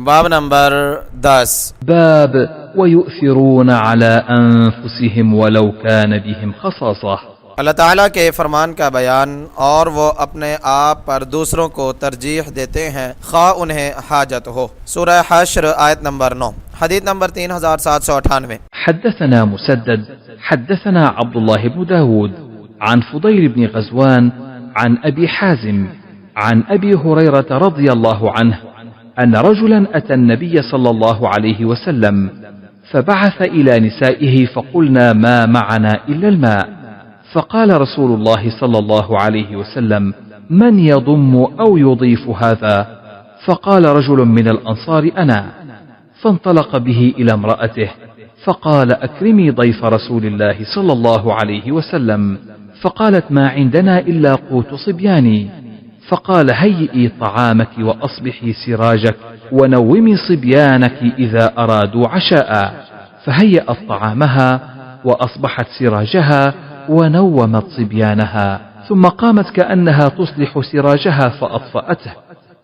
باب نمبر 10 باب ويؤثرون على أنفسهم ولو كان بهم خصاصة۔ اللہ تعالیٰ کے فرمان کا بیان، اور وہ اپنے آپ پر دوسروں کو ترجیح دیتے ہیں خواہ انہیں حاجت ہو۔ سورہ حشر آیت نمبر 9، حدیث نمبر 3798۔ حدثنا مسدد حدثنا عبد الله بن داود عن فضيل بن غزوان عن أبي حازم عن أبي هريرة رضي الله عنه أن رجلا أتى النبي صلى الله عليه وسلم فبعث إلى نسائه فقلنا ما معنا إلا الماء، فقال رسول الله صلى الله عليه وسلم من يضم أو يضيف هذا؟ فقال رجل من الأنصار أنا، فانطلق به إلى امرأته فقال أكرمي ضيف رسول الله صلى الله عليه وسلم، فقالت ما عندنا إلا قوت صبياني، فقال هيئي طعامك وأصبحي سراجك ونومي صبيانك إذا أرادوا عشاء، فهيأت طعامها وأصبحت سراجها ونومت صبيانها، ثم قامت كأنها تصلح سراجها فأطفأته،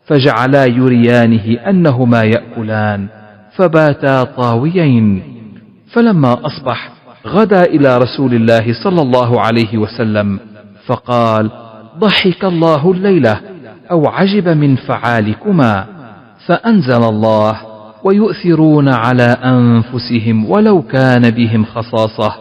فجعلا يريانه أنهما يأكلان، فباتا طاويين، فلما أصبح غدا إلى رسول الله صلى الله عليه وسلم فقال ضحك الله الليلة أو عجب من فعالكما، فأنزل الله ويؤثرون على أنفسهم ولو كان بهم خصاصة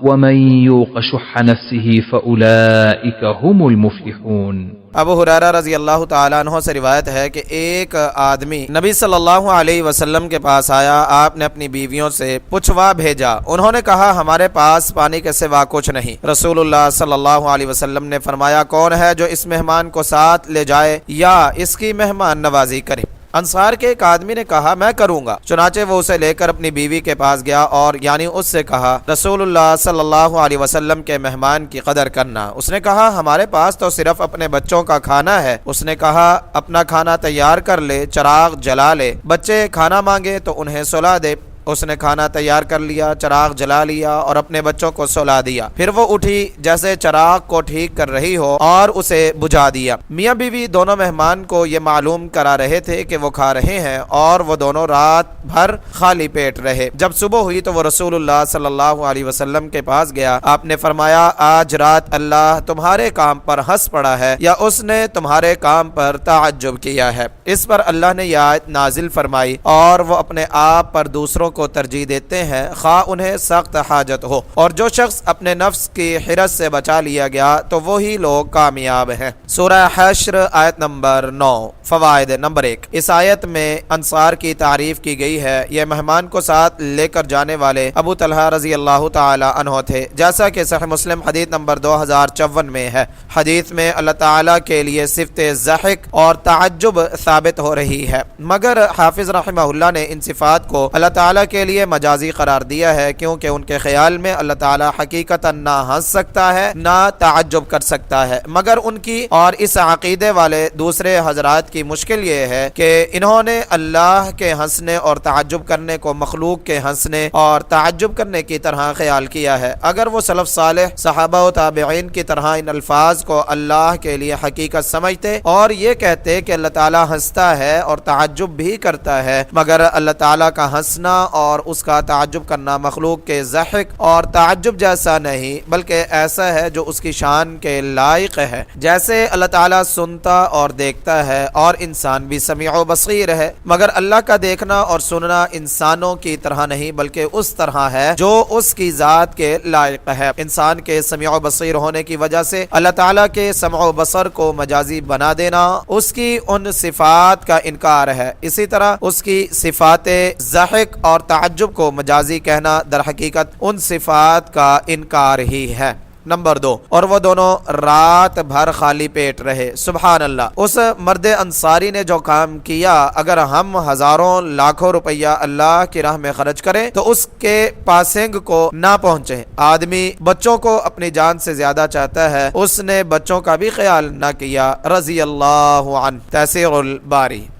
ومن يوق شح نفسه فأولئك هم المفلحون۔ ابو ہریرہ رضی اللہ تعالیٰ عنہ سے روایت ہے کہ ایک آدمی نبی صلی اللہ علیہ وسلم کے پاس آیا، آپ نے اپنی بیویوں سے پوچھوا بھیجا، انہوں نے کہا ہمارے پاس پانی کے سوا کچھ نہیں۔ رسول اللہ صلی اللہ علیہ وسلم نے فرمایا کون ہے جو اس مہمان کو ساتھ لے جائے یا اس کی مہمان نوازی کرے؟ انصار کے ایک آدمی نے کہا میں کروں گا، چنانچہ وہ اسے لے کر اپنی بیوی کے پاس گیا اور یعنی اس سے کہا رسول اللہ صلی اللہ علیہ وسلم کے مہمان کی قدر کرنا۔ اس نے کہا ہمارے پاس تو صرف اپنے بچوں کا کھانا ہے۔ اس نے کہا اپنا کھانا تیار کر لے، چراغ جلا لے، بچے کھانا مانگے تو انہیں سلا دے۔ اس نے کھانا تیار کر لیا، چراغ جلا لیا اور اپنے بچوں کو سلا دیا، پھر وہ اٹھی جیسے چراغ کو ٹھیک کر رہی ہو اور اسے بجھا دیا۔ میاں بیوی دونوں مہمان کو یہ معلوم کرا رہے تھے کہ وہ کھا رہے ہیں اور وہ دونوں رات بھر خالی پیٹ رہے۔ جب صبح ہوئی تو وہ رسول اللہ صلی اللہ علیہ وسلم کے پاس گیا، آپ نے فرمایا آج رات اللہ تمہارے کام پر ہنس پڑا ہے یا اس نے تمہارے کام پر تعجب کیا ہے؟ اس پر اللہ نے یہ آیت نازل فرمائی، اور وہ اپنے آپ پر دوسروں کو ترجیح دیتے ہیں خواہ انہیں سخت حاجت ہو، اور جو شخص اپنے نفس کی حرص سے بچا لیا گیا تو وہی لوگ کامیاب ہیں۔ سورہ حشر آیت نمبر 9۔ فوائد نمبر 1، اس آیت میں انصار کی تعریف کی گئی ہے۔ یہ مہمان کو ساتھ لے کر جانے والے ابو طلحہ رضی اللہ تعالی عنہ تھے، جیسا کہ صحیح مسلم حدیث نمبر 2054 میں ہے۔ حدیث میں اللہ تعالیٰ کے لیے صفت ضحک اور تعجب ثابت ہو رہی ہے، مگر حافظ رحمہ اللہ نے ان صفات کو اللہ تعالیٰ کے لیے مجازی قرار دیا ہے، کیونکہ ان کے خیال میں اللہ تعالیٰ حقیقتاً نہ ہنس سکتا ہے نہ تعجب کر سکتا ہے، مگر ان کی اور اس عقیدے والے دوسرے حضرات کی مشکل یہ ہے کہ انہوں نے اللہ کے ہنسنے اور تعجب کرنے کو مخلوق کے ہنسنے اور تعجب کرنے کی طرح خیال کیا ہے۔ اگر وہ سلف صالح صحابہ و تابعین کی طرح ان الفاظ کو اللہ کے لیے حقیقت سمجھتے اور یہ کہتے کہ اللہ تعالیٰ ہنستا ہے اور تعجب بھی کرتا ہے، مگر اللہ تعالیٰ کا ہنسنا اور اس کا تعجب کرنا مخلوق کے ضحک اور تعجب جیسا نہیں بلکہ ایسا ہے جو اس کی شان کے لائق ہے۔ جیسے اللہ تعالیٰ سنتا اور دیکھتا ہے اور انسان بھی سمیع و بصیر ہے، مگر اللہ کا دیکھنا اور سننا انسانوں کی طرح نہیں بلکہ اس طرح ہے جو اس کی ذات کے لائق ہے۔ انسان کے سمیع و بصیر ہونے کی وجہ سے اللہ تعالیٰ کے سمع و بصر کو مجازی بنا دینا اس کی ان صفات کا انکار ہے۔ اسی طرح اس کی صفات ضحک اور تعجب کو مجازی کہنا در حقیقت ان صفات کا انکار ہی ہے۔ نمبر 2، اور وہ دونوں رات بھر خالی پیٹ رہے۔ سبحان اللہ، اس مرد انصاری نے جو کام کیا، اگر ہم ہزاروں لاکھوں روپیہ اللہ کی راہ میں خرچ کریں تو اس کے پاسنگ کو نہ پہنچے۔ آدمی بچوں کو اپنی جان سے زیادہ چاہتا ہے، اس نے بچوں کا بھی خیال نہ کیا۔ رضی اللہ عنہ، تیسیر الباری۔